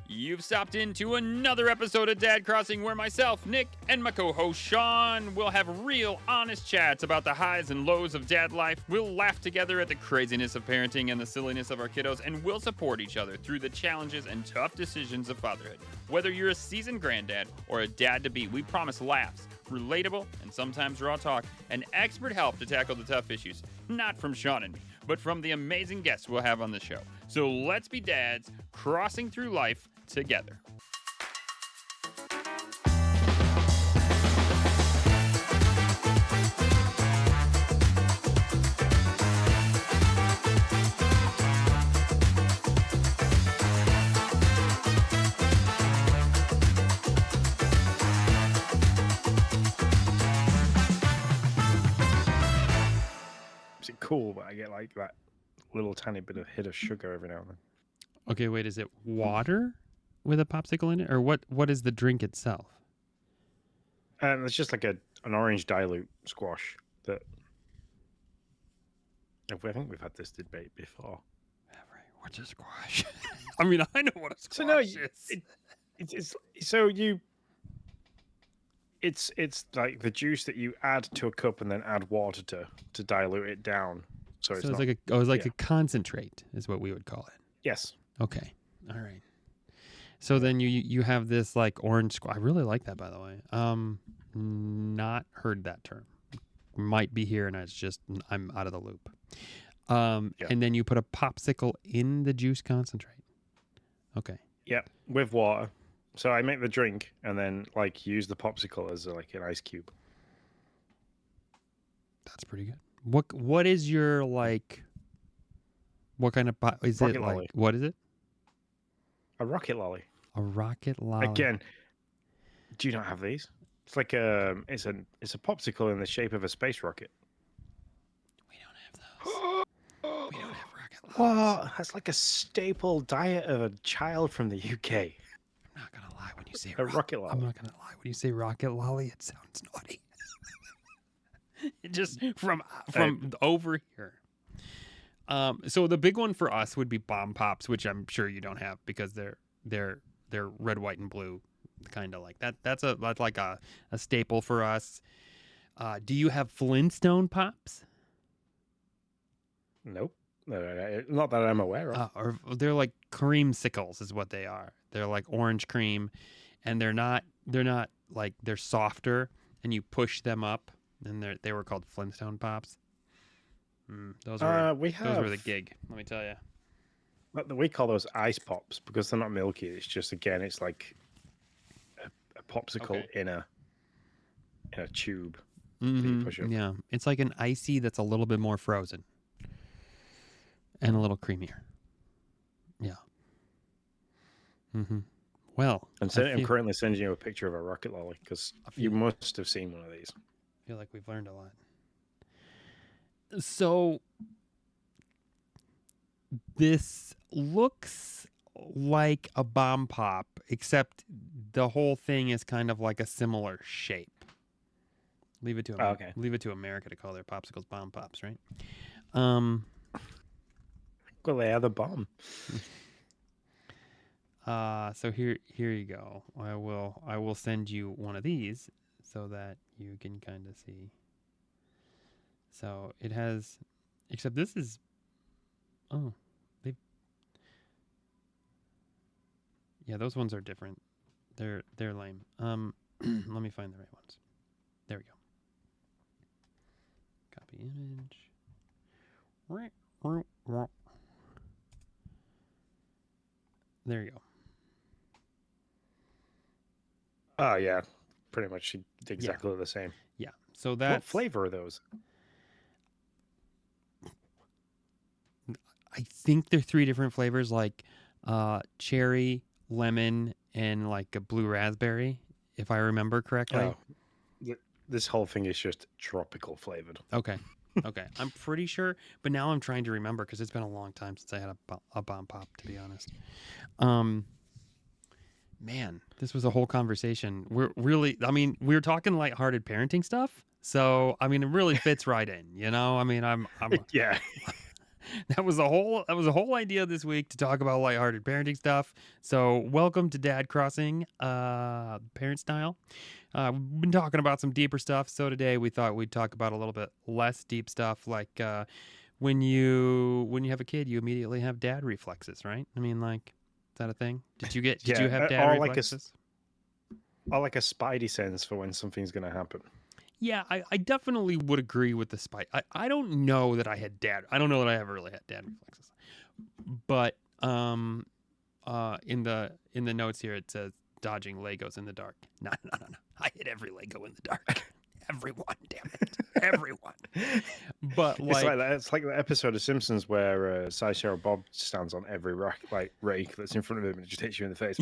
You've stopped into another episode of Dad Crossing where myself, Nick, and my co-host Sean will have real, honest chats about the highs and lows of dad life. We'll laugh together at the craziness of parenting and the silliness of our kiddos, and we'll support each other through the challenges and tough decisions of fatherhood. Whether you're a seasoned granddad or a dad-to-be, we promise laughs, relatable, and sometimes raw talk, and expert help to tackle the tough issues. Not from Sean and me, but from the amazing guests we'll have on the show. So let's be dads crossing through life together. Is it cool that I get like that little tiny bit of hit of sugar every now and then? Okay, wait, is it water with a popsicle in it? Or what is the drink itself? It's just like an orange dilute squash that... I think we've had this debate before. Yeah, right. What's a squash? I mean, I know what a squash So no, is. It's like the juice that you add to a cup and then add water to dilute it down. So it's not, like a concentrate is what we would call it. yes. Okay. All right. So then you have this like orange squash. I really like that, by the way. Not heard that term. Might be here, and I'm out of the loop. And then you put a popsicle in the juice concentrate. Okay. Yeah, with water. So I make the drink and then like use the popsicle as like an ice cube. That's pretty good. What is your like? What kind of is Rocket it lolly. like? What is it? A rocket lolly. A rocket lolly. Again, do you not have these? It's like it's a popsicle in the shape of a space rocket. We don't have those. We don't have rocket lollies. What? That's like a staple diet of a child from the UK. I'm not gonna lie when you say rocket lolly. I'm not gonna lie when you say rocket lolly. It sounds naughty. It just from over here. So the big one for us would be bomb pops, which I'm sure you don't have because they're red, white, and blue, kind of like that. That's like a staple for us. Do you have Flintstone pops? Nope. Not that I'm aware of. Or they're like creamsicles, is what they are. They're like orange cream, and they're not like they're softer, and you push them up, and they were called Flintstone pops. Those were the gig. Let me tell you. We call those ice pops because they're not milky. It's just it's like a popsicle in a tube that you push up. Yeah, it's like an icy that's a little bit more frozen and a little creamier. Yeah. Well, I'm currently sending you a picture of a rocket lolly because you must have seen one of these. I feel like we've learned a lot. So this looks like a bomb pop, except the whole thing is kind of like a similar shape. Leave it to America to call their popsicles bomb pops, right? Well, they are the bomb. So here you go. I will send you one of these so that you can kind of see. So it has, except this is, those ones are different. They're lame. Let me find the right ones. There we go. Copy image. There you go. Oh yeah, pretty much exactly the same. Yeah. So that's what flavor are those? I think they're 3 different flavors, like cherry, lemon, and like a blue raspberry, if I remember correctly. Oh, this whole thing is just tropical flavored. Okay. I'm pretty sure, but now I'm trying to remember because it's been a long time since I had a bomb pop, to be honest. Man, this was a whole conversation. We're talking lighthearted parenting stuff. So, I mean, it really fits right in, you know? I mean, I'm yeah. That was the whole idea this week, to talk about lighthearted parenting stuff. So welcome to Dad Crossing, parent style. We've been talking about some deeper stuff. So today we thought we'd talk about a little bit less deep stuff, like when you have a kid, you immediately have dad reflexes, right? I mean, like, is that a thing? Did you have dad reflexes? Or like a spidey sense for when something's going to happen. Yeah, I definitely would agree with the spike. I don't know that I had dad. I don't know that I ever really had dad reflexes. But in the notes here it says dodging Legos in the dark. No. I hit every Lego in the dark. Everyone, damn it, everyone. But it's like the episode of Simpsons where Sideshow Bob stands on every rake that's in front of him and just hits you in the face.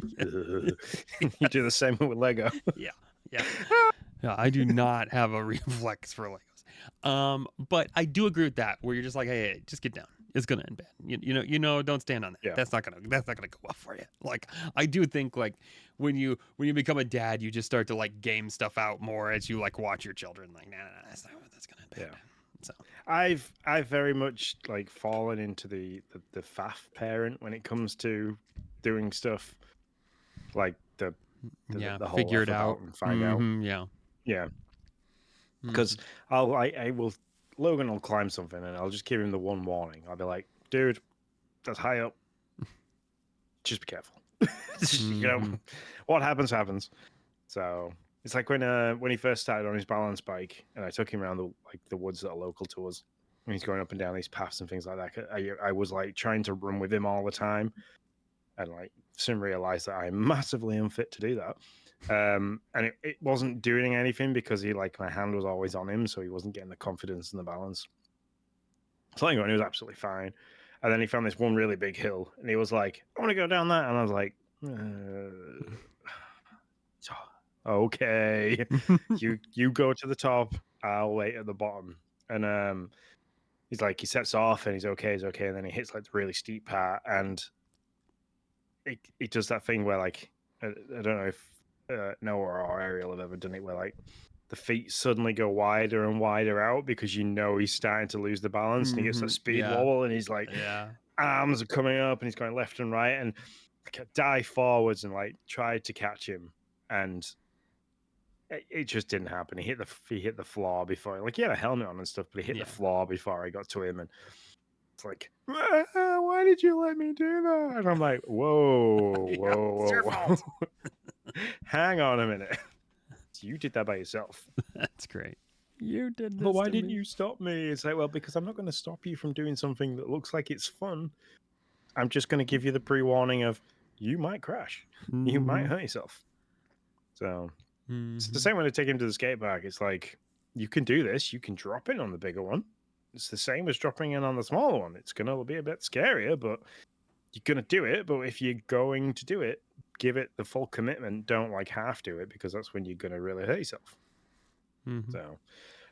You do the same with Lego. Yeah. No, I do not have a reflex for Legos. But I do agree with that, where you're just like, hey, just get down. It's gonna end bad. You know, don't stand on that. Yeah. That's not gonna go well for you. Like, I do think, like, when you become a dad, you just start to like game stuff out more as you like watch your children. Like, nah, that's not what that's gonna end bad. Yeah. So I've very much like fallen into the faff parent when it comes to doing stuff like the whole figure it out and find out. Yeah. Because Logan will climb something and I'll just give him the one warning. I'll be like, dude, that's high up. Just be careful. You know, what happens. So it's like when he first started on his balance bike and I took him around the woods that are local to us. And he's going up and down these paths and things like that. I was like trying to run with him all the time. And like soon realized that I'm massively unfit to do that. And it wasn't doing anything because my hand was always on him, so he wasn't getting the confidence and the balance. So anyway, he was absolutely fine. And then he found this one really big hill, and he was like, "I want to go down that," and I was like, "Okay, you go to the top, I'll wait at the bottom." And he sets off, and he's okay, and then he hits like the really steep part, and it does that thing where like I don't know if Noah or Ariel have ever done it, where like the feet suddenly go wider and wider out because he's starting to lose the balance, and he gets that speed wobble, and he's like, arms are coming up, and he's going left and right, and I dive forwards and like tried to catch him, and it just didn't happen. He hit the floor before, like he had a helmet on and stuff, but he hit the floor before I got to him, and it's like, why did you let me do that? And I'm like, whoa. It's your fault. Hang on a minute. You did that by yourself. That's great. You did this. But why didn't you stop me? It's like, well, because I'm not going to stop you from doing something that looks like it's fun. I'm just going to give you the pre-warning of you might crash. You might hurt yourself. So it's the same when I take him to the skate park. It's like, you can do this. You can drop in on the bigger one. It's the same as dropping in on the smaller one. It's going to be a bit scarier, but you're going to do it. But if you're going to do it, give it the full commitment. Don't like half do it, because that's when you're going to really hurt yourself. So,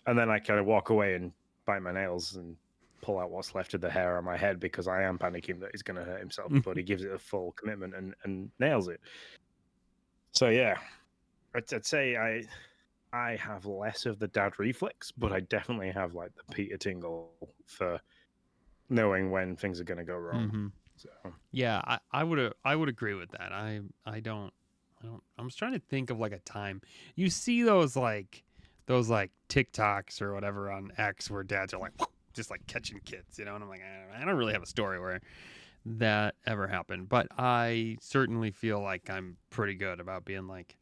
and then I kind of walk away and bite my nails and pull out what's left of the hair on my head, because I am panicking that he's going to hurt himself, but he gives it a full commitment and nails it. So yeah, I'd say I have less of the dad reflex, but I definitely have like the Peter tingle for knowing when things are going to go wrong. So yeah, I would agree with that. I don't. I'm just trying to think of like a time. You see those TikToks or whatever on X where dads are like just like catching kids, you know, and I'm like, I don't really have a story where that ever happened, but I certainly feel like I'm pretty good about being like,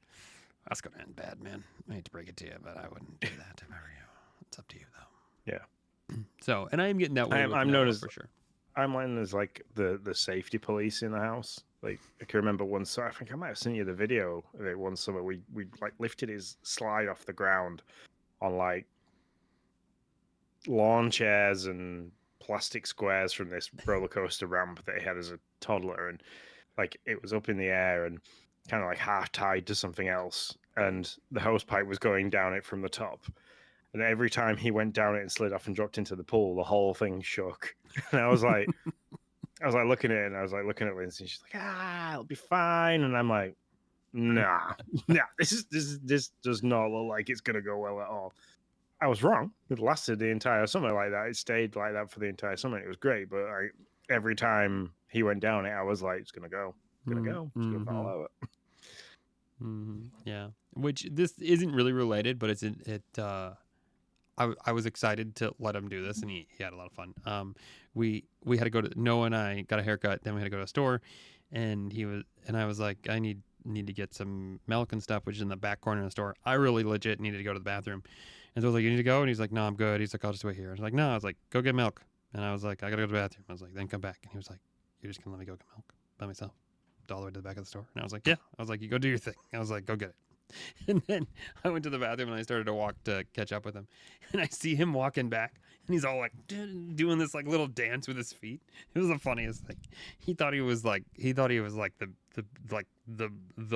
that's gonna end bad, man. I hate to break it to you, but I wouldn't do that if I were you. It's up to you though. Yeah. So, and I am getting that way. I'm known as for sure. I'm known as like the safety police in the house. Like I can remember once, I think I might have sent you the video of it one summer. We like lifted his slide off the ground on like lawn chairs and plastic squares from this roller coaster ramp that he had as a toddler, and like it was up in the air and kind of like half tied to something else, and the hose pipe was going down it from the top. And every time he went down it and slid off and dropped into the pool, the whole thing shook. And I was like looking at it, and I was like looking at Lindsay, and she's like, it'll be fine. And I'm like, nah, this does not look like it's gonna go well at all. I was wrong. It lasted the entire summer like that. It stayed like that for the entire summer. It was great, but every time he went down it, I was like, "It's gonna go, it's gonna go, it's gonna fall over." Yeah. Which this isn't really related, but I was excited to let him do this, and he had a lot of fun. We had to go to Noah and I got a haircut. Then we had to go to a store, and I was like, I need to get some milk and stuff, which is in the back corner of the store. I really legit needed to go to the bathroom, and so I was like, you need to go, and he's like, no, I'm good. He's like, I'll just wait here. I was like, no. I was like, go get milk, and I was like, I gotta go to the bathroom. I was like, then come back, and he was like, you're just gonna let me go get milk by myself, all the way to the back of the store? And I was like, yeah. I was like, you go do your thing. I was like, go get it. And then I went to the bathroom and I started to walk to catch up with him. And I see him walking back and he's all like doing this like little dance with his feet. It was the funniest thing. He thought he was like the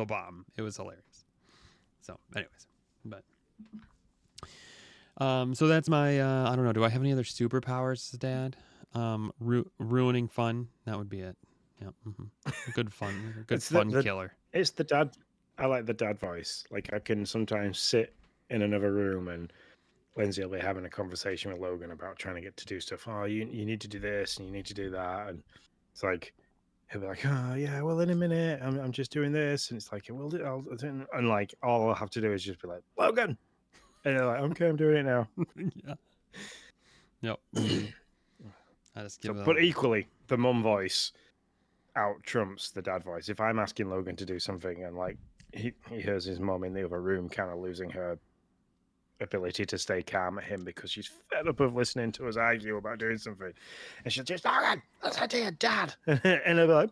bomb. It was hilarious. So anyways, but so that's my I don't know. Do I have any other superpowers, Dad? Ruining fun. That would be it. Yeah. Good fun. Good fun killer. It's the dad. I like the dad voice. Like I can sometimes sit in another room and Lindsay will be having a conversation with Logan about trying to get to do stuff. Oh, you need to do this and you need to do that. And it's like, he'll be like, oh yeah, well in a minute, I'm just doing this. And it's like, well, and like all I'll have to do is just be like, Logan. And they're like, okay, I'm doing it now. Yeah. Yep. I just give but equally, the mum voice out trumps the dad voice. If I'm asking Logan to do something and like he hears his mum in the other room kind of losing her ability to stay calm at him because she's fed up of listening to us argue about doing something, and she'll just, Logan, let's do your dad. And I'll be like,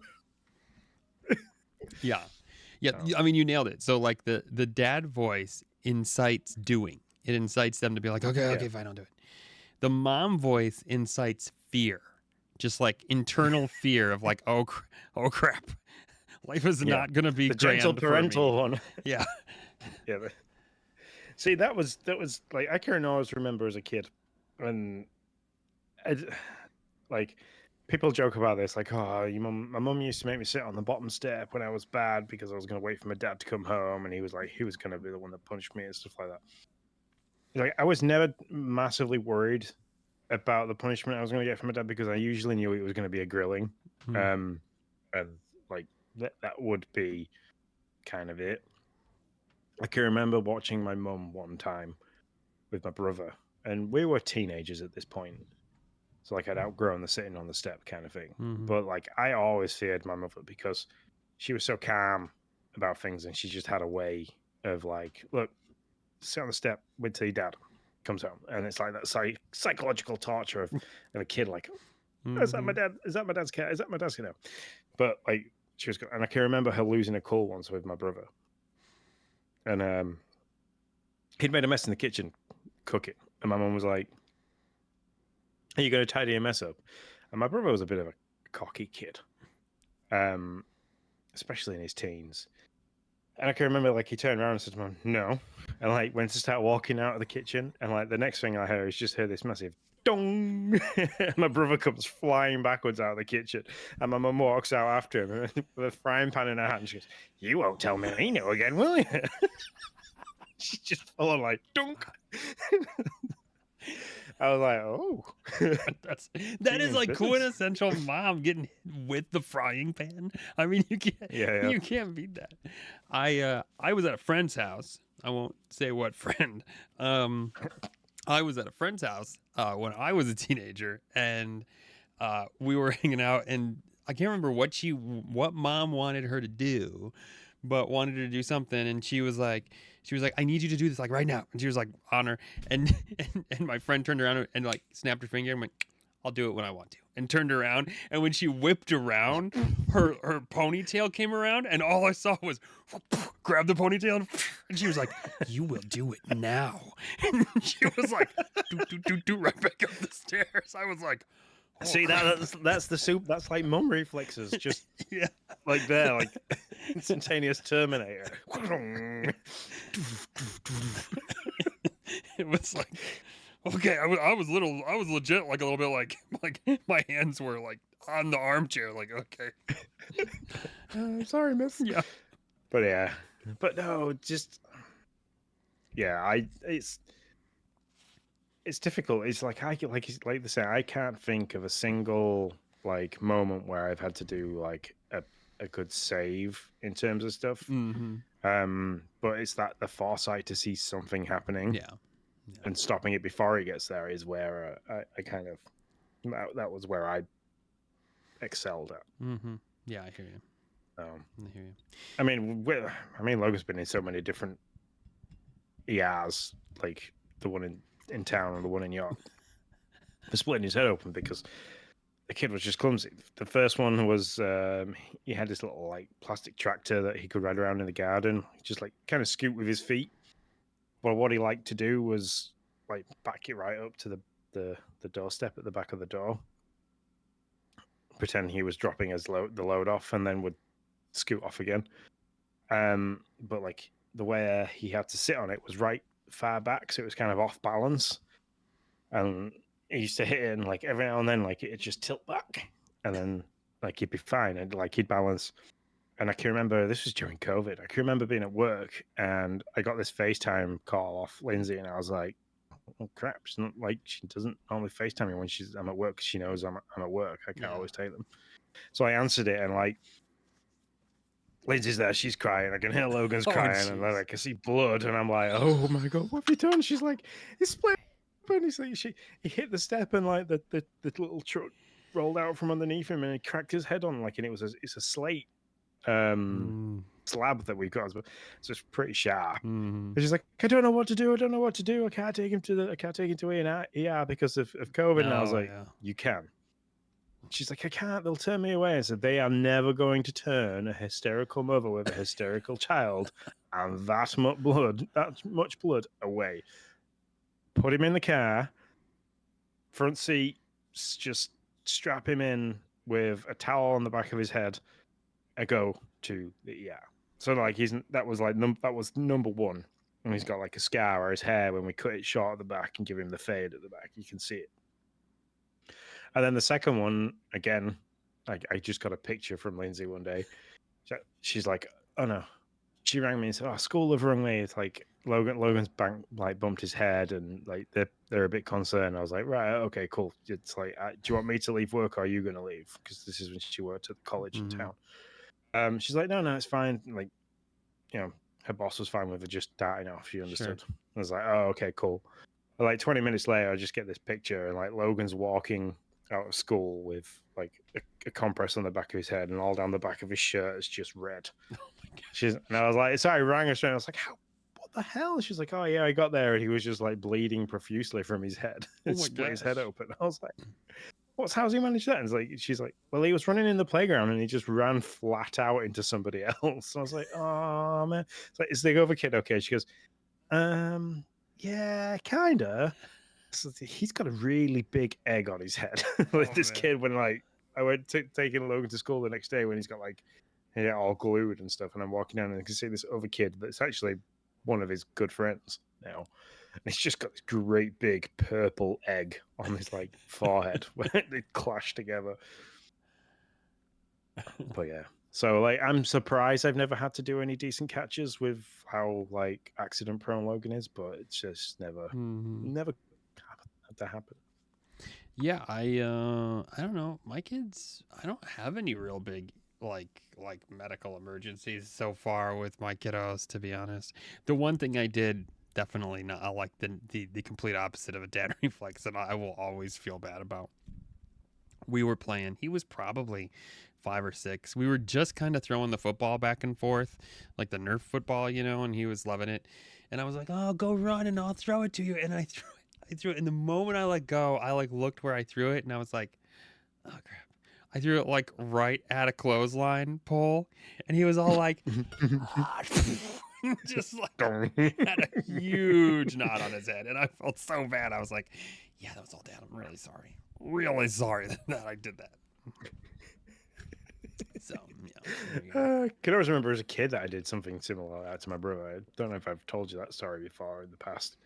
yeah. I mean, you nailed it. So like the dad voice incites doing. It incites them to be like, okay, fine, I'll do it. The mom voice incites fear, just like internal fear of like, oh crap, life is not gonna be the gentle parental one. Yeah, yeah. See, that was like I can always remember as a kid when, like, people joke about this, like, oh, my mum used to make me sit on the bottom step when I was bad because I was going to wait for my dad to come home, and he was going to be the one that punched me and stuff like that. Like, I was never massively worried about the punishment I was going to get from my dad because I usually knew it was going to be a grilling, and like that would be kind of it. I can remember watching my mum one time with my brother, and we were teenagers at this point. So, like, I'd outgrown the sitting on the step kind of thing. But, like, I always feared my mother because she was so calm about things, and she just had a way of, like, look, sit on the step, wait till your dad comes home. And it's like that psychological torture of a kid, like, is that my dad? Is that my dad's cat? Is that my dad's cat now? But, like, she was, and I can remember her losing a cool once with my brother. And he'd made a mess in the kitchen, cooking. And my mum was like, are you going to tidy a mess up? And my brother was a bit of a cocky kid, especially in his teens. And I can remember, like, he turned around and said to Mum, no. And, like, went to start walking out of the kitchen. And, like, the next thing I heard is just heard this massive dong. And my brother comes flying backwards out of the kitchen. And my mum walks out after him with a frying pan in her hand. And she goes, you won't tell me no again, will you? She just followed, like, dunk. I was like, oh. that is like quintessential mom getting hit with the frying pan. I mean, you can't beat that. I was at a friend's house. I won't say what friend. I was at a friend's house when I was a teenager, and we were hanging out, and I can't remember what mom wanted her to do, but wanted her to do something, and she was like, I need you to do this like right now. And she was like on her, and my friend turned around and like snapped her finger and went, I'll do it when I want to, and turned around. And when she whipped around, her ponytail came around, and all I saw was grab the ponytail, and she was like, you will do it now. And she was like, do right back up the stairs. I was like, oh, see, that's the soup. That's like mum reflexes, just like there, like instantaneous Terminator. It was like, okay, I was legit like a little bit like my hands were like on the armchair, like, okay. Sorry, miss. Yeah. But no, just it's it's difficult. It's like like they say, I can't think of a single like moment where I've had to do like a good save in terms of stuff. But it's that the foresight to see something happening, and stopping it before he gets there is where I kind of that was where I excelled at. Yeah, I hear you. I hear you. I mean, Logan's been in so many different ERs, like the one in town and the one in York, for splitting his head open because the kid was just clumsy. The first one was he had this little like plastic tractor that he could ride around in the garden, just like kind of scoot with his feet. But what he liked to do was like back it right up to the doorstep at the back of the door, pretend he was dropping the load off, and then would scoot off again. But like the way he had to sit on it was right far back, so it was kind of off balance. And he used to hit it, and like every now and then, like it'd just tilt back, and then like he'd be fine, and like he'd balance. And I can remember this was during COVID. I can remember being at work, and I got this FaceTime call off Lindsay, and I was like, "Oh crap!" She's not like she doesn't normally FaceTime me when I'm at work because she knows I'm at work. I can't always take them. So I answered it, and like Lindsay's there, she's crying. I can hear Logan's crying, and then I can see blood, and I'm like, "Oh my god, what have you done?" She's like, "It's split." And he's like, he hit the step, and like the little truck rolled out from underneath him, and he cracked his head on like, and it's a slate slab that we've got, so it's pretty sharp. And she's like, "I don't know what to do. I don't know what to do. I can't take him to ER because of COVID." And I was like, "You can." She's like, "I can't. They'll turn me away." I said, "They are never going to turn a hysterical mother with a hysterical child and that much blood away. Put him in the car, front seat, just strap him in with a towel on the back of his head, and go to the ER." So like that was number one, and he's got like a scar or his hair when we cut it short at the back and give him the fade at the back. You can see it. And then the second one, again, I just got a picture from Lindsay one day. She's like, "Oh no." She rang me and said, "Oh, school have rung me. It's like Logan's bumped his head, and like they're a bit concerned." I was like, "Right, okay, cool." It's like, "Do you want me to leave work, or are you going to leave?" Because this is when she worked at the college in town. She's like, no, it's fine. Like, her boss was fine with her just darting off. She understood. Sure. I was like, "Oh, okay, cool." But like 20 minutes later, I just get this picture, and like Logan's walking out of school with like a compress on the back of his head, and all down the back of his shirt is just red. Oh my god! And I was like, sorry, I rang her straight. I was like, what the hell? She's like, "Oh yeah, I got there, and he was just like bleeding profusely from his head. It split his head open." I was like, how's he managed that? And she's like, "Well, he was running in the playground, and he just ran flat out into somebody else." And I was like, "Oh man!" It's like, "Is the other kid okay?" She goes, yeah, kinda." So he's got a really big egg on his head. Like this kid, when like I went taking Logan to school the next day, when he's got like hair all glued and stuff, and I'm walking down and I can see this other kid that's actually one of his good friends now, and he's just got this great big purple egg on his like forehead where they clash together. But yeah, so like I'm surprised I've never had to do any decent catches with how like accident prone Logan is, but it's just never had to happen. Yeah, I don't know. My kids, I don't have any real big like medical emergencies so far with my kiddos, to be honest. The one thing I did definitely not, I like the complete opposite of a dad reflex, and I will always feel bad about. We were playing. He was probably 5 or 6. We were just kind of throwing the football back and forth, like the Nerf football, and he was loving it. And I was like, "Oh, go run and I'll throw it to you." And I threw it. And the moment I let go, I like looked where I threw it, and I was like, "Oh crap." I threw it like right at a clothesline pole, and he was all like, just like had a huge knot on his head. And I felt so bad. I was like, "Yeah, that was all Dad. I'm really sorry. Really sorry that I did that." So, yeah. Can always remember as a kid that I did something similar like that to my brother. I don't know if I've told you that story before in the past.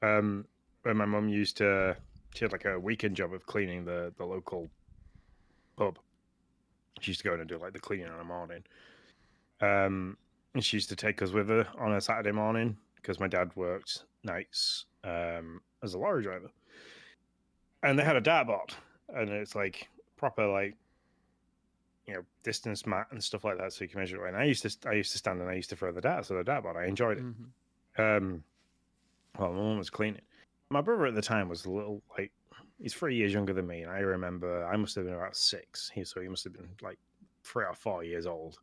When my mum she had like a weekend job of cleaning the local pub. She used to go in and do like the cleaning in the morning. And she used to take us with her on a Saturday morning because my dad worked nights as a lorry driver. and they had a dartboard, and it's like proper like distance mat and stuff like that, so you can measure it. And I used to stand and I used to throw the darts at the dartboard. I enjoyed it. Well, my mum was cleaning. My brother at the time was a little like he's 3 years younger than me, and I remember I must have been about 6. So he must have been like 3 or 4 years old.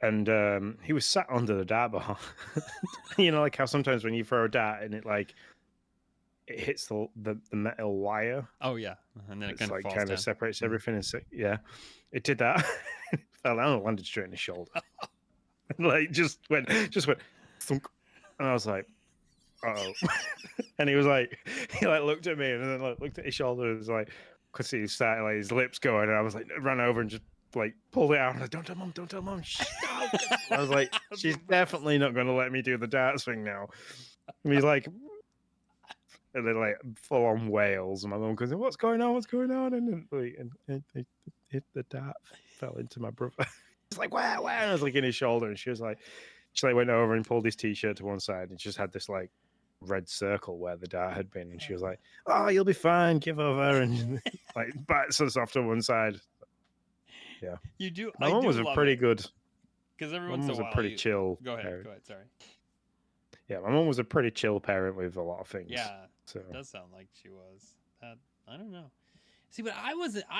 And he was sat under the dartboard. Like how sometimes when you throw a dart and it hits the metal wire. Oh yeah, and then it kind of falls kind down. of separates everything. And yeah, it did that. Fell down and landed straight in his shoulder. Like just went thunk. And I was like, uh-oh. And he looked at me and then looked at his shoulder and was like, could see his lips going, and I was like, ran over and just pulled it out. And I was like, don't tell mom. I was like, she's definitely not going to let me do the darts thing now. And he's like, and then full on wails, and my mum goes, what's going on? And then hit the dart, fell into my brother. It's like, wow. And I was in his shoulder, and she went over and pulled his t-shirt to one side, and just had this red circle where the dart had been, and she was like, oh, you'll be fine, give over, and bats us off to one side. Yeah, you do. My mum was a pretty good, because every once in a while, pretty chill. Go ahead. parent. Go ahead. Sorry. Yeah, my mum was a pretty chill parent with a lot of things. Yeah, so it does sound like she was. I don't know. See, but I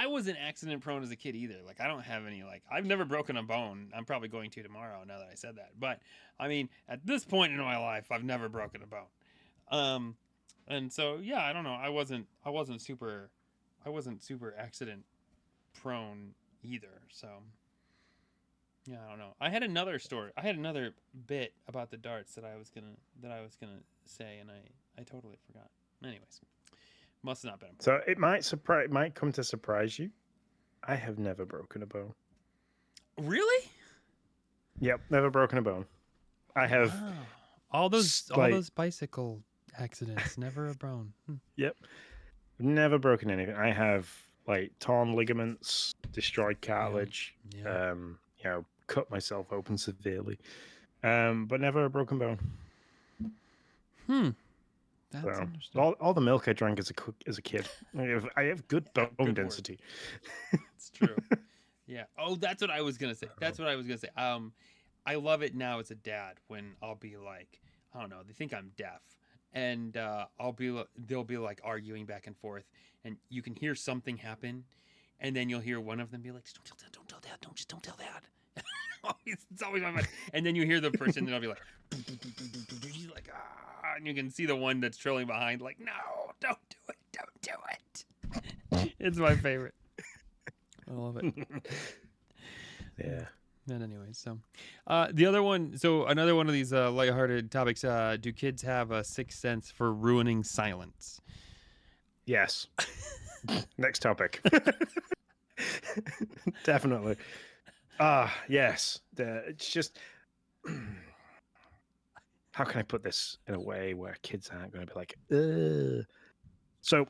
wasn't accident prone as a kid either. Like I don't have any I've never broken a bone. I'm probably going to tomorrow now that I said that. But I mean, at this point in my life, I've never broken a bone. And so yeah, I don't know. I wasn't super accident prone either. So yeah, I don't know. I had another story. I had another bit about the darts that I was gonna say, and I totally forgot. Anyways, must not been. So it might come to surprise you. I have never broken a bone. Really? Yep, never broken a bone. I have all those bicycle accidents, never a bone. Yep, never broken anything. I have torn ligaments, destroyed cartilage. Yeah. Cut myself open severely, but never a broken bone. That's So, interesting. all the milk I drank as a kid. I have good bone Good density. It's true. Yeah. Oh, that's what I was gonna say. I love it now as a dad when I'll be like, I don't know, they think I'm deaf, and they'll be arguing back and forth, and you can hear something happen, and then you'll hear one of them be like, don't tell dad, don't tell dad. It's always my mind. And then you hear the person, and I'll be like, she's like, and you can see the one that's trailing behind, like, no, don't do it. It's my favorite. I love it. Yeah. And anyways, so the other one, so another one of these lighthearted topics, do kids have a sixth sense for ruining silence? Yes. Next topic. Definitely. Yes. It's just, how can I put this in a way where kids aren't going to be like, ugh. So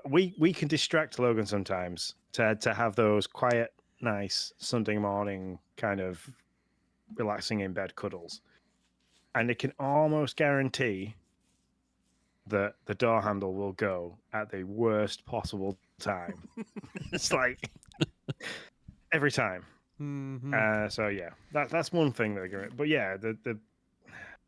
we can distract Logan sometimes to have those quiet, nice Sunday morning kind of relaxing in bed cuddles, and it can almost guarantee that the door handle will go at the worst possible time. It's every time. Mm-hmm. So yeah, that's one thing that they're going. But yeah,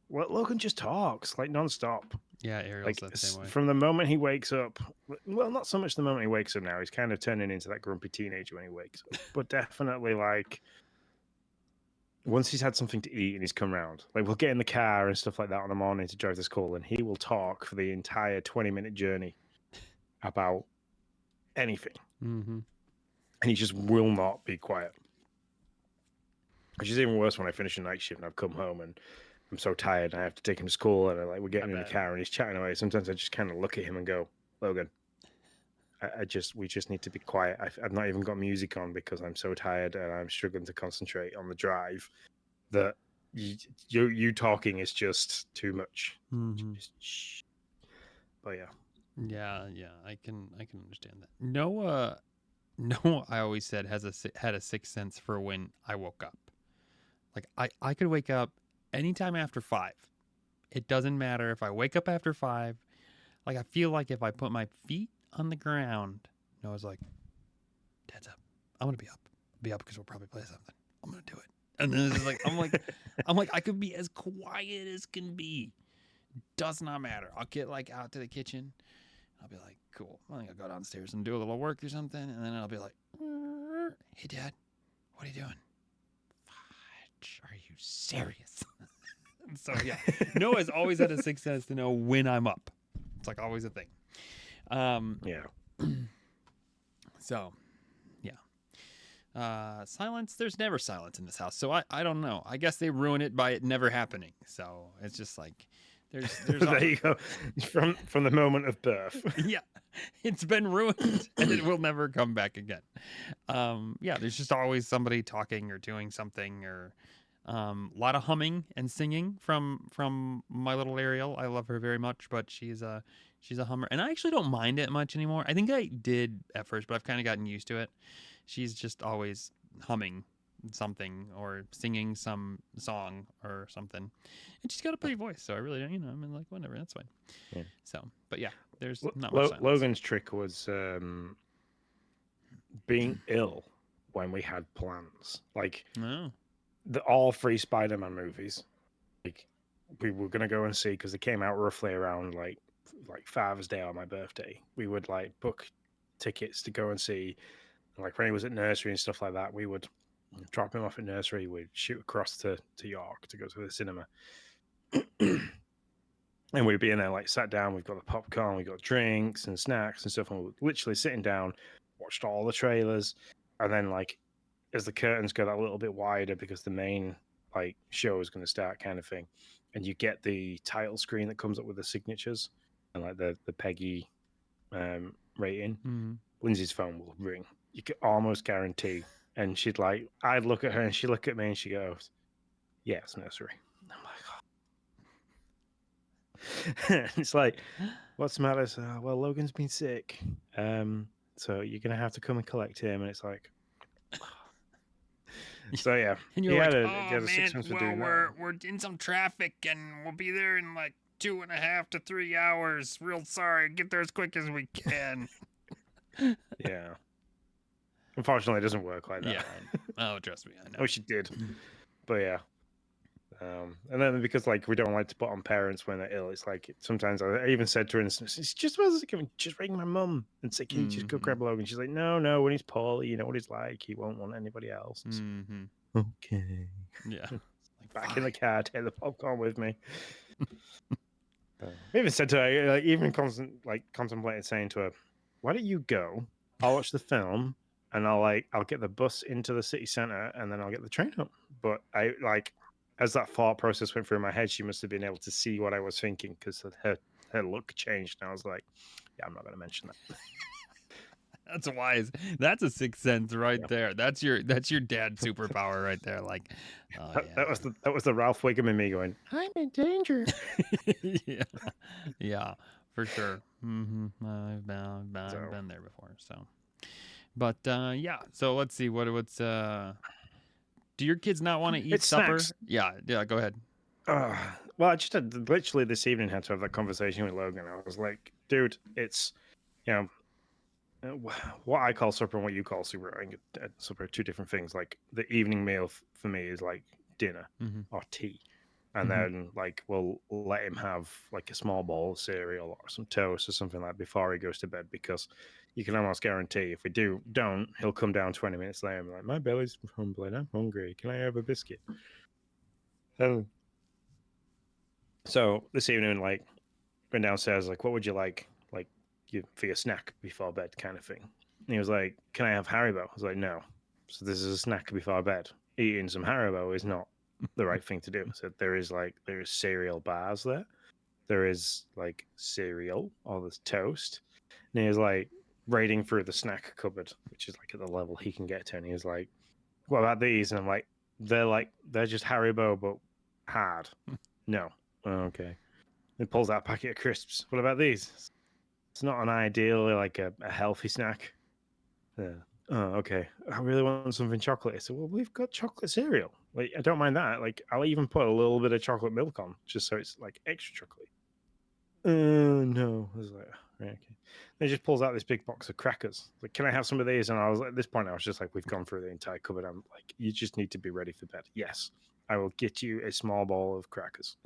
Logan just talks nonstop. Yeah, Ariel's that same way. From the moment he wakes up. Well, not so much the moment he wakes up now. He's kind of turning into that grumpy teenager when he wakes up. But definitely once he's had something to eat and he's come round, we'll get in the car and stuff like that on the morning to drive to school, and he will talk for the entire 20-minute journey about anything. Mm-hmm. And he just will not be quiet. Which is even worse when I finish a night shift and I've come home and I'm so tired and I have to take him to school, and we're getting in the car and he's chatting away. Sometimes I just kind of look at him and go, Logan, we just need to be quiet. I've not even got music on because I'm so tired and I'm struggling to concentrate on the drive that you talking is just too much. Mm-hmm. Just, shh. But Yeah, I can understand that. Noah, I always said had a sixth sense for when I woke up. I could wake up anytime after 5. It doesn't matter if I wake up after 5. Like, I feel like if I put my feet on the ground, Noah's like, Dad's up. I'm going to be up. Be up because we'll probably play something. I'm going to do it. And then it's like, I'm like, I could be as quiet as can be. Does not matter. I'll get like out to the kitchen. I'll be like, cool. I think I'll go downstairs and do a little work or something. And then I'll be like, hey, Dad, what are you doing? Fudge, are you serious? So, yeah. Noah's always had a sixth sense to know when I'm up. It's like always a thing. Yeah. So, yeah. Silence. There's never silence in this house. So I don't know. I guess they ruin it by it never happening. So it's just like there's There you go. From the moment of birth. yeah, it's been ruined and it will never come back again. Yeah, there's just always somebody talking or doing something or a lot of humming and singing from my little Ariel. I love her very much, but she's a hummer, and I actually don't mind it much anymore. I think I did at first, but I've kind of gotten used to it. She's just always humming something or singing some song or something, and she's got a pretty voice, so I really don't, I mean, like, whatever, that's fine. Yeah. So, but yeah, there's not much silence. Logan's trick was being ill when we had plans, like all 3 Spider-Man movies. Like, we were gonna go and see because they came out roughly around like Father's Day or my birthday. We would like book tickets to go and see. Like when he was at nursery and stuff like that, we would drop him off at nursery. We'd shoot across to York to go to the cinema. And we'd be in there, like, sat down. We've got the popcorn, we've got drinks and snacks and stuff. And we're literally sitting down, watched all the trailers. And then, like, as the curtains go that little bit wider because the main, like, show is going to start kind of thing. And you get the title screen that comes up with the signatures and, like, the Peggy rating. Mm-hmm. Lindsay's phone will ring. You can almost guarantee. And she'd like, I'd look at her and she'd look at me and she goes, yeah, it's nursery. I'm like, oh. It's like, what's the matter? So, well, Logan's been sick. So you're going to have to come and collect him. And it's like, so yeah. And you're like, oh man, well, we're in some traffic and we'll be there in like 2.5 to 3 hours. Real sorry. Get there as quick as we can. Yeah. Unfortunately, it doesn't work like that. Yeah. Oh, trust me, I know. I wish it did. But yeah. And then because like we don't like to put on parents when they're ill, it's like sometimes I even said to her, it's just just ring my mum and say, can you just go grab Logan? She's like, no, when he's poorly, you know what he's like. He won't want anybody else. Okay. Yeah. Like, back in the car, take the popcorn with me. I even said to her, like, contemplated saying to her, why don't you go? I'll watch the film. And I'll get the bus into the city center and then I'll get the train up. But I as that thought process went through my head, she must have been able to see what I was thinking because her look changed. And I was like, yeah, I'm not going to mention that. That's wise. That's a sixth sense right there. That's your dad superpower right there. Like, that was the Ralph Wiggum in me going, I'm in danger. yeah, for sure. I've been there before. So. But yeah, so let's see what's do your kids not want to eat supper? Snacks. Yeah, go ahead. Well, I just had literally this evening had to have that conversation with Logan. I was like, dude, it's what I call supper and what you call supper. I think supper are 2 different things. Like the evening meal for me is like dinner or tea. And then like we'll let him have like a small bowl of cereal or some toast or something like that before he goes to bed because you can almost guarantee if we don't, he'll come down 20 minutes later and be like, my belly's rumbling, I'm hungry. Can I have a biscuit? So this evening, like, went downstairs, like, what would you like for your snack before bed kind of thing? And he was like, can I have Haribo? I was like, no. So this is a snack before bed. Eating some Haribo is not the right thing to do. So there is cereal bars there. There is like cereal or there's toast. And he was like raiding through the snack cupboard, which is like at the level he can get to. And he was like, what about these? And I'm like, they're just Haribo, but hard. No. Oh, okay. He pulls out a packet of crisps. What about these? It's not an ideal, like a healthy snack. Oh, okay. I really want something chocolate. So, well, we've got chocolate cereal. Like, I don't mind that. Like, I'll even put a little bit of chocolate milk on, just so it's like extra chocolate. No. I was like, right, okay. Then he just pulls out this big box of crackers. Like, can I have some of these? And I was at this point, I was just like, we've gone through the entire cupboard. I'm like, you just need to be ready for bed. Yes, I will get you a small bowl of crackers.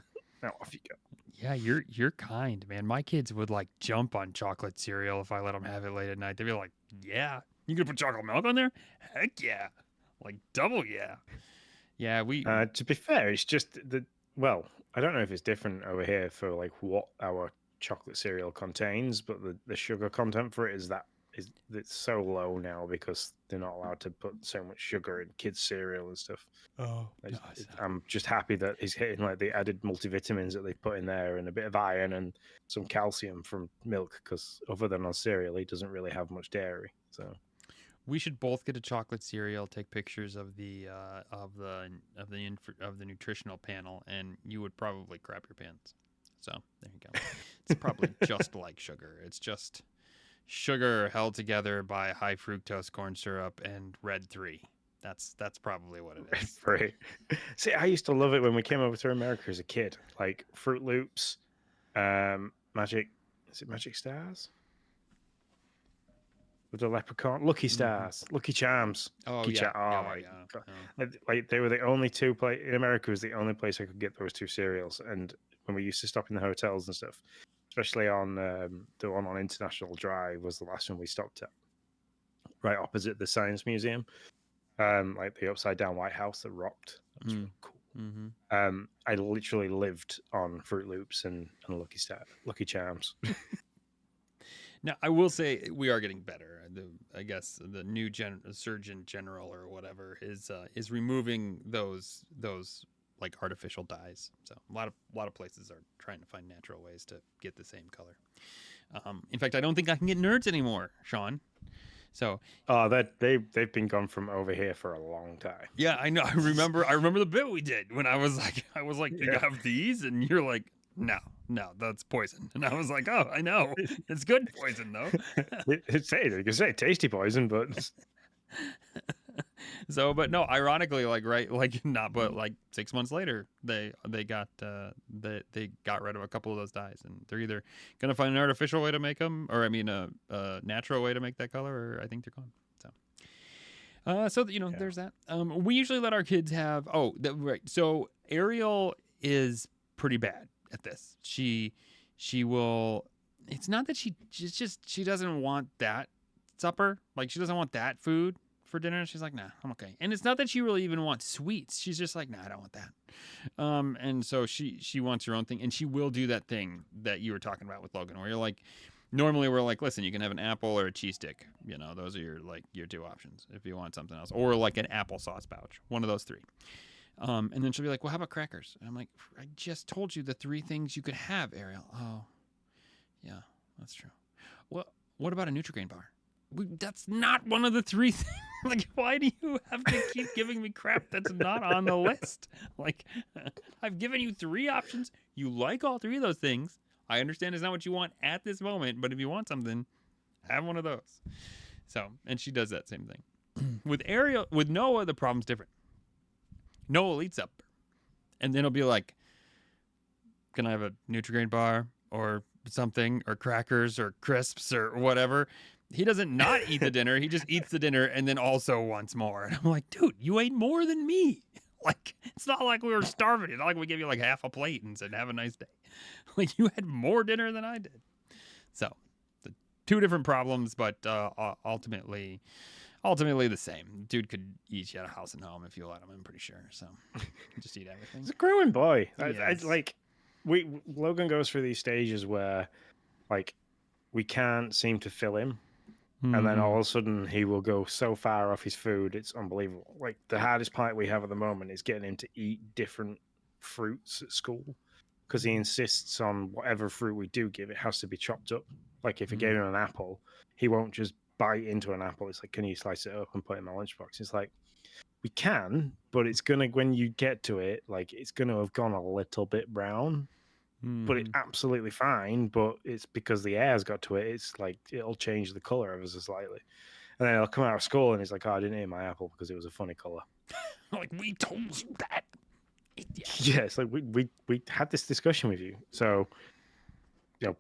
Now off you go. Yeah, you're kind, man. My kids would like jump on chocolate cereal if I let them have it late at night. They'd be like, "Yeah, you gonna put chocolate milk on there? Heck yeah, like double yeah." Yeah, we. To be fair, it's just the well, I don't know if it's different over here for like what our chocolate cereal contains, but the sugar content for it is it's so low now because they're not allowed to put so much sugar in kids' cereal and stuff. Oh, I'm just happy that he's hitting like the added multivitamins that they put in there and a bit of iron and some calcium from milk because other than on cereal, he doesn't really have much dairy. So we should both get a chocolate cereal. Take pictures of the nutritional panel, and you would probably crap your pants. So there you go. It's probably just like sugar. It's just sugar held together by high fructose corn syrup and Red 3. That's probably what it is. Right. See, I used to love it when we came over to America as a kid. Like Fruit Loops, Magic. Is it Magic Stars? With the leprechaun, Lucky Stars, Lucky Charms. Oh Lucky yeah. Oh my God. Like they were the only two place in America was the only place I could get those two cereals. And when we used to stop in the hotels and stuff, especially on the one on International Drive was the last one we stopped at, right opposite the Science Museum. Like the upside down White House that rocked. That was really cool. Mm-hmm. I literally lived on Fruit Loops and Lucky Charms. Now, I will say we are getting better. I guess the new Surgeon General or whatever is removing those like artificial dyes. So a lot of places are trying to find natural ways to get the same color. In fact, I don't think I can get nerds anymore, Sean. So they've been gone from over here for a long time. Yeah, I know. I remember the bit we did when I was like, you have these, and you're like, no, that's poison. And I was like, oh, I know, it's good poison though. You can say tasty poison, but so, but no, ironically, but 6 months later, they got rid of a couple of those dyes, and they're either gonna find an artificial way to make them, or a natural way to make that color, or I think they're gone. So, there's that. We usually let our kids have. Right. So Ariel is pretty bad at this. She will. It's not that she doesn't want that supper. Like she doesn't want that food for dinner. She's like, nah, I'm okay. And it's not that she really even wants sweets. She's just like, nah, I don't want that. And so she wants her own thing, and she will do that thing that you were talking about with Logan, where you're like, normally we're like, listen, you can have an apple or a cheese stick. Those are your two options if you want something else, or like an applesauce pouch, one of those three. And then she'll be like, well, how about crackers? And I'm like, I just told you the three things you could have, Ariel. Oh, yeah, that's true. What about a Nutri-Grain bar? That's not one of the three things. Like, why do you have to keep giving me crap that's not on the list? Like, I've given you three options. You like all three of those things. I understand it's not what you want at this moment, but if you want something, have one of those. So, and she does that same thing. With Noah, the problem's different. Noah will eat supper, and then he'll be like, can I have a Nutri-Grain bar or something, or crackers or crisps or whatever? He doesn't not eat the dinner. He just eats the dinner and then also wants more. And I'm like, dude, you ate more than me. Like, it's not like we were starving. It's not like we gave you like half a plate and said, have a nice day. Like, you had more dinner than I did. So, the two different problems, but ultimately the same. Dude could eat you at a house and home if you let him, I'm pretty sure. So, just eat everything. He's a growing boy. Yes. Logan goes through these stages where, like, we can't seem to fill him. And then all of a sudden he will go so far off his food, it's unbelievable. Like the hardest part we have at the moment is getting him to eat different fruits at school because he insists on whatever fruit we do give, it has to be chopped up. Like if we gave him an apple, he won't just bite into an apple. It's like, can you slice it up and put it in my lunchbox? It's like, we can, but it's going to, when you get to it, like it's going to have gone a little bit brown. But it's absolutely fine. But it's because the air's got to it. It's like it'll change the color ever so slightly, and then he'll come out of school and he's like, "Oh, I didn't eat my apple because it was a funny color." Like, we told you that. Yeah, it's like we had this discussion with you. So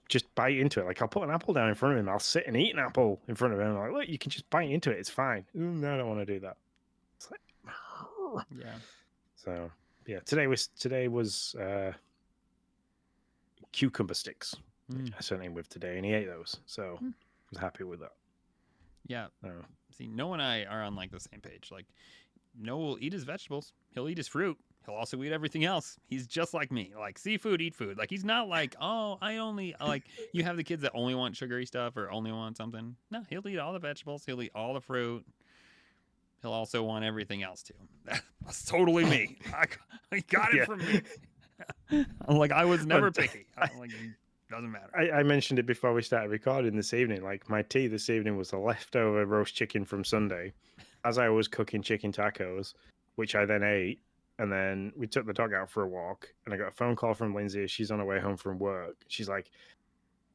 just bite into it. Like I'll put an apple down in front of him. I'll sit and eat an apple in front of him. I'm like, look, you can just bite into it. It's fine. No, I don't want to do that. It's like, Yeah. so yeah. Today was cucumber sticks. I sent him with today, and he ate those. So I was happy with that. Yeah. So, See, Noah and I are on like the same page. Like, Noah will eat his vegetables. He'll eat his fruit. He'll also eat everything else. He's just like me. Like, seafood, eat food. Like, he's not like, oh, I only, like, you have the kids that only want sugary stuff or only want something. No, he'll eat all the vegetables. He'll eat all the fruit. He'll also want everything else, too. That's totally me. I got it from me. Like, I was never picky. I'm like, doesn't matter. I mentioned it before we started recording this evening. Like, my tea this evening was the leftover roast chicken from Sunday. As I was cooking chicken tacos, which I then ate. And then we took the dog out for a walk, and I got a phone call from Lindsay. She's on her way home from work. She's like,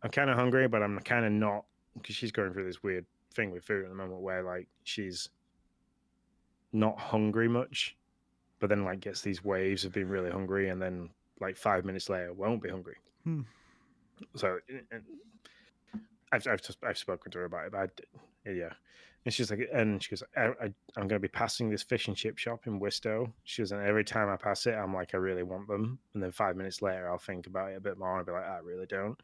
I'm kind of hungry, but I'm kind of not, because she's going through this weird thing with food at the moment where, like, she's not hungry much, but then, like, gets these waves of being really hungry, and then, like, 5 minutes later, won't be hungry. So I've spoken to her about it, but yeah. And she's like, and she goes, I'm going to be passing this fish and chip shop in Wistow. She goes, and every time I pass it, I'm like, I really want them. And then 5 minutes later, I'll think about it a bit more and I'll be like, I really don't.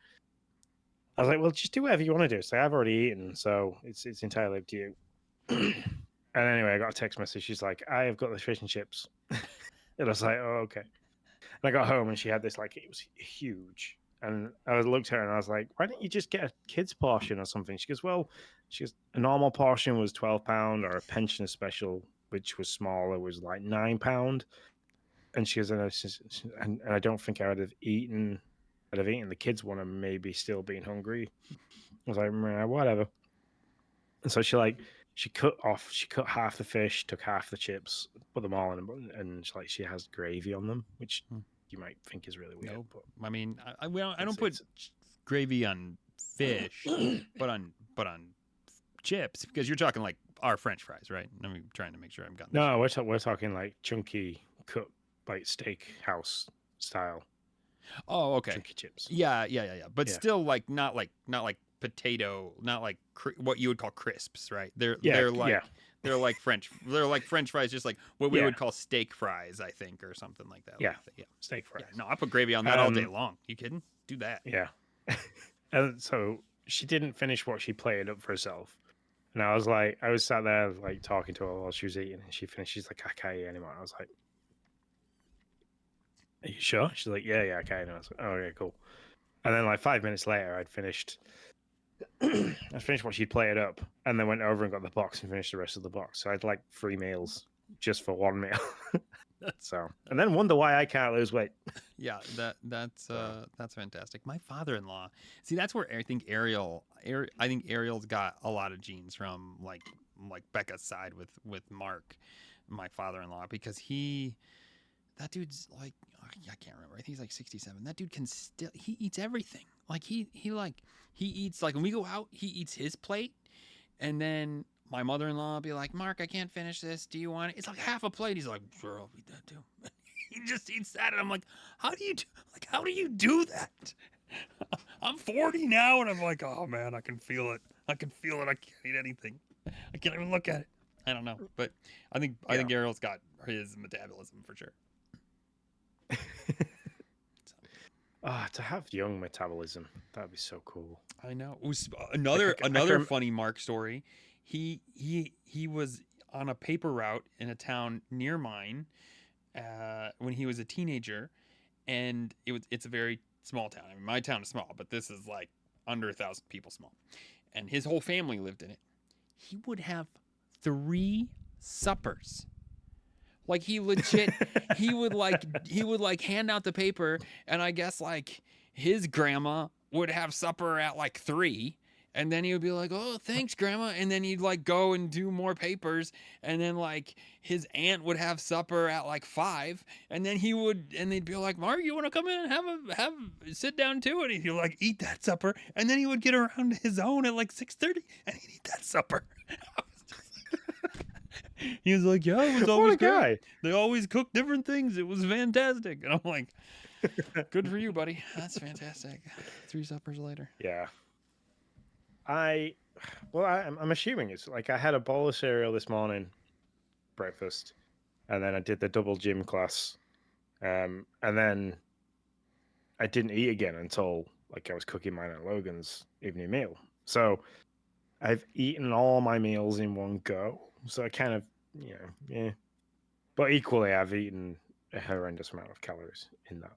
I was like, well, just do whatever you want to do. So I've already eaten, so it's entirely up to you. And anyway, I got a text message. She's like, I have got the fish and chips. And I was like, oh, okay. And I got home and she had this, like, it was huge. And I looked at her and I was like, why don't you just get a kid's portion or something? She goes, a normal portion was £12, or a pensioner special, which was smaller, was like £9. And she goes, and I don't think I would have eaten the kids one and maybe still being hungry. I was like, whatever. And so she cut half the fish, took half the chips, put them all in, and she has gravy on them, which you might think is really weird. No, but I mean, I don't put gravy on fish, but on chips, because you're talking like our French fries, right? I'm trying to make sure I'm got. No, we're talking like chunky cut, like steakhouse style. Oh, okay. Chunky chips. Yeah. But still, like not like potato, not like what you would call crisps, right? They're like French fries, just like what we would call steak fries, I think, or something like that. Yeah, steak fries. Yeah, no, I put gravy on that all day long. You kidding? Do that. Yeah. And so she didn't finish what she plated up for herself. And I was sat there like talking to her while she was eating, and she finished. She's like, I can't eat anymore. I was like, are you sure? She's like, yeah, I can't. And I was like, oh, okay, cool. And then like 5 minutes later, I'd finished what she'd plated up, and then went over and got the box and finished the rest of the box. So I had like 3 meals just for one meal. So, and then wonder why I can't lose weight. Yeah, that's fantastic. My father-in-law, see, that's where I think Ariel's got a lot of genes from, like Becca's side with Mark, my father-in-law, because that dude's like, I can't remember. I think he's like 67. That dude he eats everything. Like he eats, like when we go out, he eats his plate, and then my mother-in-law will be like, Mark, I can't finish this. Do you want it? It's like half a plate. He's like, sure, I'll eat that too. He just eats that, and I'm like, how do you do that? I'm 40 now, and I'm like, oh man, I can feel it. I can't eat anything. I can't even look at it. I don't know, but I think Ariel's got his metabolism for sure. To have young metabolism, that'd be so cool. I know. It was another funny Mark story. He was on a paper route in a town near mine when he was a teenager, and it's a very small town. I mean, my town is small, but this is like under 1,000 people small, and his whole family lived in it. He would have 3 suppers. Like he would hand out the paper, and I guess like his grandma would have supper at like 3, and then he would be like, oh, thanks, grandma, and then he'd like go and do more papers, and then like his aunt would have supper at like 5, and then they'd be like, Mark, you want to come in and have sit down too, and he'd like eat that supper, and then he would get around to his own at like 6:30, and he'd eat that supper. He was like, yeah, it was always good. They always cook different things. It was fantastic. And I'm like, Good for you, buddy. That's fantastic. 3 suppers later. Yeah. I'm assuming it's like I had a bowl of cereal this morning, breakfast, and then I did the double gym class, and then I didn't eat again until like I was cooking mine and Logan's evening meal. So I've eaten all my meals in one go. So I kind of, yeah. But equally, I've eaten a horrendous amount of calories in that.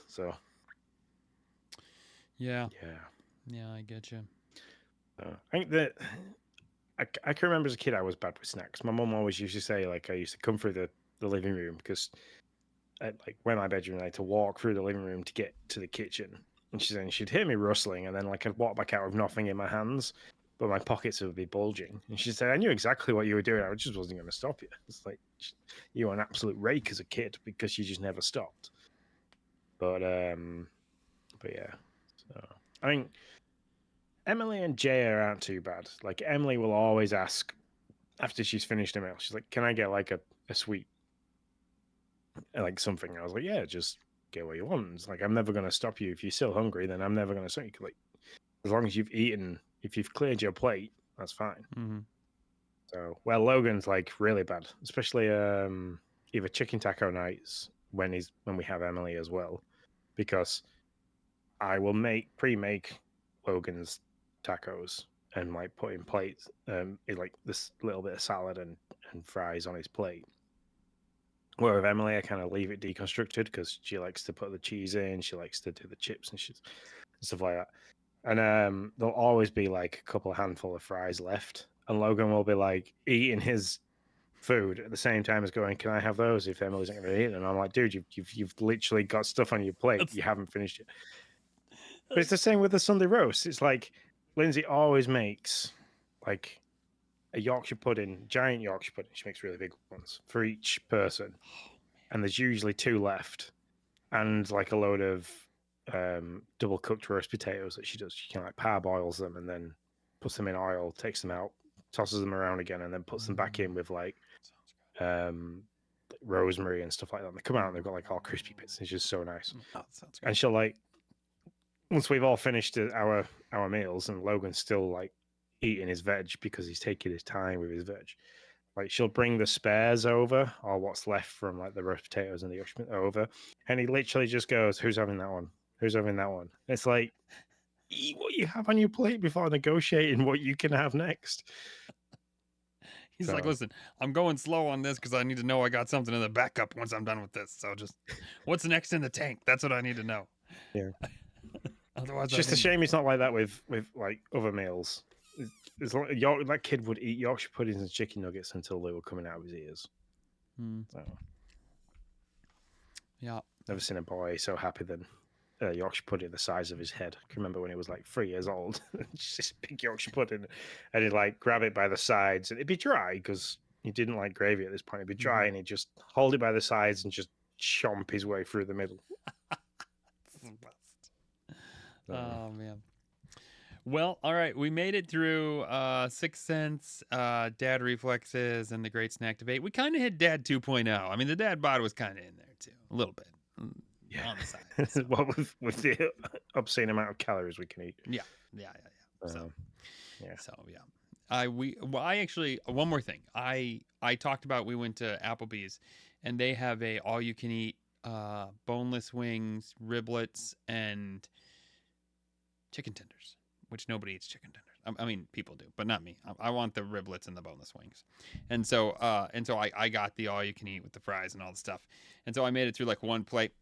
So Yeah. yeah. Yeah, I get you. I think that I can remember as a kid I was bad with snacks. My mum always used to say like I used to come through the living room because like when my bedroom I had to walk through the living room to get to the kitchen, and she'd hear me rustling, and then like I'd walk back out with nothing in my hands, but my pockets would be bulging. And she said I knew exactly what you were doing. I just wasn't going to stop you. It's like you were an absolute rake as a kid because you just never stopped. But yeah. So I mean, Emily and Jay aren't too bad. Like Emily will always ask after she's finished a meal. She's like, "Can I get like a sweet, like something?" I was like, "Yeah, just get what you want." It's like I'm never gonna stop you if you're still hungry. Then I'm never gonna stop you. Like as long as you've eaten, if you've cleared your plate, that's fine. Mm-hmm. So Logan's like really bad, especially either chicken taco nights when we have Emily as well, because I will pre-make Logan's tacos and like put in plates, like this little bit of salad and fries on his plate. Where with Emily, I kind of leave it deconstructed because she likes to put the cheese in, she likes to do the chips and stuff like that. And there'll always be like a couple of handful of fries left, and Logan will be like eating his food at the same time as going, "Can I have those?" If Emily's not going to eat it, and I'm like, "Dude, you've literally got stuff on your plate. You haven't finished it." But it's the same with the Sunday roast. It's like Lindsay always makes like a Yorkshire pudding, giant Yorkshire pudding. She makes really big ones for each person, and there's usually 2 left, and like a load of double cooked roast potatoes that she does. She can like parboils them and then puts them in oil, takes them out, tosses them around again, and then puts them back in with like rosemary and stuff like that. And they come out and they've got like all crispy bits. It's just so nice. Oh, sounds good. And she'll like once we've all finished our meals and Logan's still like eating his veg because he's taking his time with his veg. Like she'll bring the spares over or what's left from like the roast potatoes and the Yorkshire over, and he literally just goes, "Who's having that one? Who's having that one?" It's like eat what you have on your plate before negotiating what you can have next. He's like, "Listen, I'm going slow on this because I need to know I got something in the backup once I'm done with this. So just what's next in the tank? That's what I need to know." Yeah. Otherwise, It's just a shame it's not like that with like other meals. That kid would eat Yorkshire puddings and chicken nuggets until they were coming out of his ears. So, yeah, never seen a boy so happy than Yorkshire pudding the size of his head. I can remember when he was like 3 years old, just this big Yorkshire pudding, and he'd like grab it by the sides, and it'd be dry because he didn't like gravy at this point. It'd be dry, and he'd just hold it by the sides and just chomp his way through the middle. Oh man. Well, all right, we made it through Sixth Sense, Dad Reflexes, and the Great Snack Debate. We kind of hit Dad 2.0. I mean, the Dad bod was kind of in there too, a little bit. Yeah, on the side. So. Well, with the obscene amount of calories we can eat. Yeah. So I actually one more thing. I talked about we went to Applebee's, and they have a all you can eat boneless wings, riblets, and chicken tenders, which nobody eats chicken tenders. I mean, people do, but not me. I want the riblets and the boneless wings. And so I got the all you can eat with the fries and all the stuff. And so I made it through like one plate,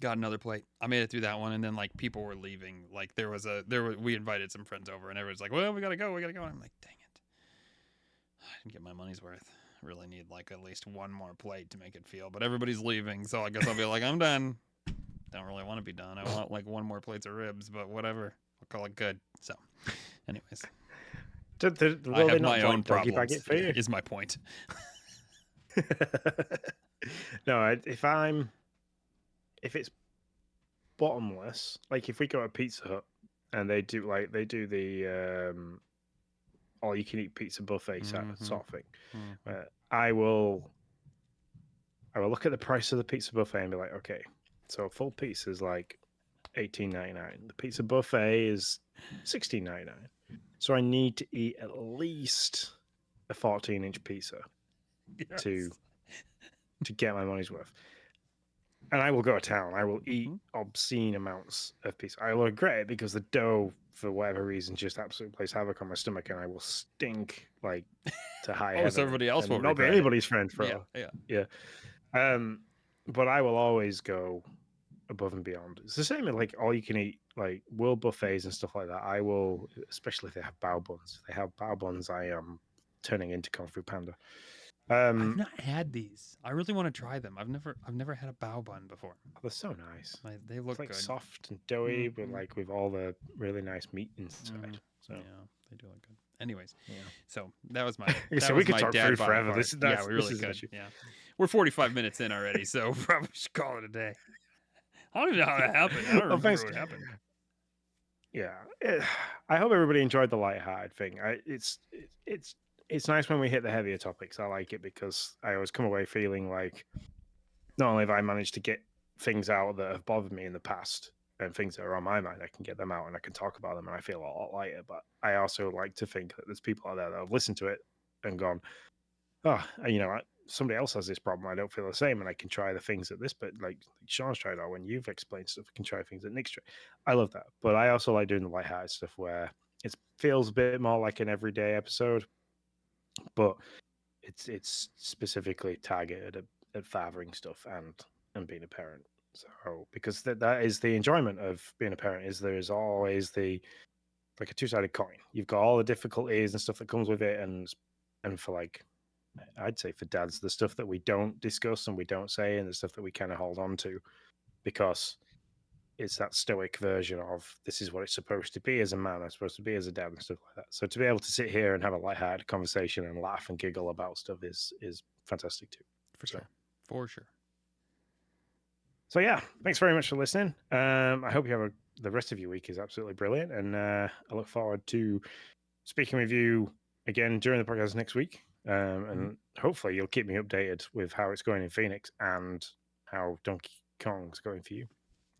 got another plate. I made it through that one. And then like people were leaving. Like we invited some friends over and everyone's like, "Well, we got to go. And I'm like, dang it. I didn't get my money's worth. Really need like at least one more plate to make it feel, but everybody's leaving. So I guess I'll be like, I'm done. Don't really want to be done. I want like one more plate of ribs, but whatever. I'll call it good. So, anyways, I have my own problems. For you? Is my point. No, if it's bottomless, like if we go to Pizza Hut and they do the all you can eat pizza buffet sort of thing, I will look at the price of the pizza buffet and be like, okay, So a full piece is like $18.99. The pizza buffet is $16.99. So I need to eat at least a 14-inch pizza to get my money's worth. And I will go to town. I will eat obscene amounts of pizza. I will regret it because the dough, for whatever reason, just absolutely plays havoc on my stomach, and I will stink like to high heaven. So everybody else will not be regret anybody's friend for yeah. But I will always go above and beyond. It's the same with like all you can eat, like world buffets and stuff like that. I will, especially if they have bao buns. If they have bao buns, I am turning into Kung Fu Panda. I've not had these. I really want to try them. I've never had a bao bun before. They're so nice. They look it's like good. Soft and doughy, but like with all the really nice meat inside. So yeah, they do look good. Anyways, yeah. So that was my. So we could talk food forever. Yeah, we really could. Yeah, we're 45 minutes in already, so we probably should call it a day. I don't even know how that happened. I don't remember what happened. Yeah, I hope everybody enjoyed the lighthearted thing. It's nice when we hit the heavier topics. I like it because I always come away feeling like not only have I managed to get things out that have bothered me in the past and things that are on my mind, I can get them out and I can talk about them and I feel a lot lighter. But I also like to think that there's people out there that have listened to it and gone, oh, somebody else has this problem. I don't feel the same, and I can try the things that this, but like Sean's tried, or when you've explained stuff, I can try things that Nick's tried. I love that, but I also like doing the lighthearted stuff where it feels a bit more like an everyday episode, but it's specifically targeted at fathering stuff and being a parent. So because that is the enjoyment of being a parent, is there is always like a two-sided coin. You've got all the difficulties and stuff that comes with it, and for like, I'd say for dads, the stuff that we don't discuss and we don't say, and the stuff that we kind of hold on to because it's that stoic version of this is what it's supposed to be as a man, I'm supposed to be as a dad and stuff like that. So to be able to sit here and have a lighthearted conversation and laugh and giggle about stuff is fantastic too. For sure. So yeah, thanks very much for listening. I hope you have the rest of your week is absolutely brilliant, and I look forward to speaking with you again during the podcast next week. And hopefully you'll keep me updated with how it's going in Phoenix and how Donkey Kong's going for you.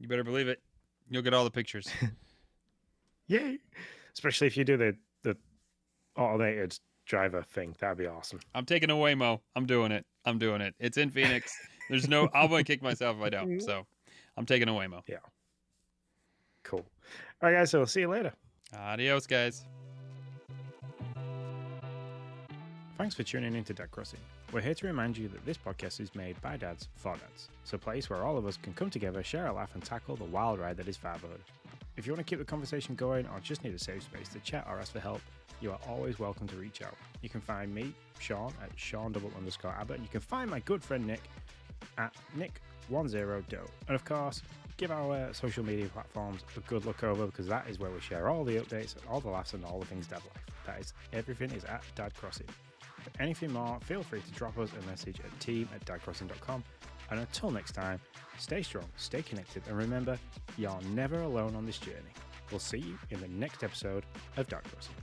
You better believe it. You'll get all the pictures. Yay! Especially if you do the automated driver thing. That'd be awesome. I'm taking a Waymo. I'm doing it. It's in Phoenix. There's no, I'm going to kick myself if I don't. So I'm taking a Waymo. Yeah. Cool. All right, guys. So we'll see you later. Adios, guys. Thanks for tuning in to Dad Crossing. We're here to remind you that this podcast is made by dads for dads. It's a place where all of us can come together, share a laugh, and tackle the wild ride that is fatherhood. If you want to keep the conversation going or just need a safe space to chat or ask for help, you are always welcome to reach out. You can find me, Sean, at Sean_Abbott. You can find my good friend Nick at Nick10Do. And of course, give our social media platforms a good look over because that is where we share all the updates, all the laughs, and all the things dad life. That is, everything is at Dad Crossing. For anything more, feel free to drop us a message at team@dadcrossing.com. And until next time, stay strong, stay connected, and remember, you're never alone on this journey. We'll see you in the next episode of Dad Crossing.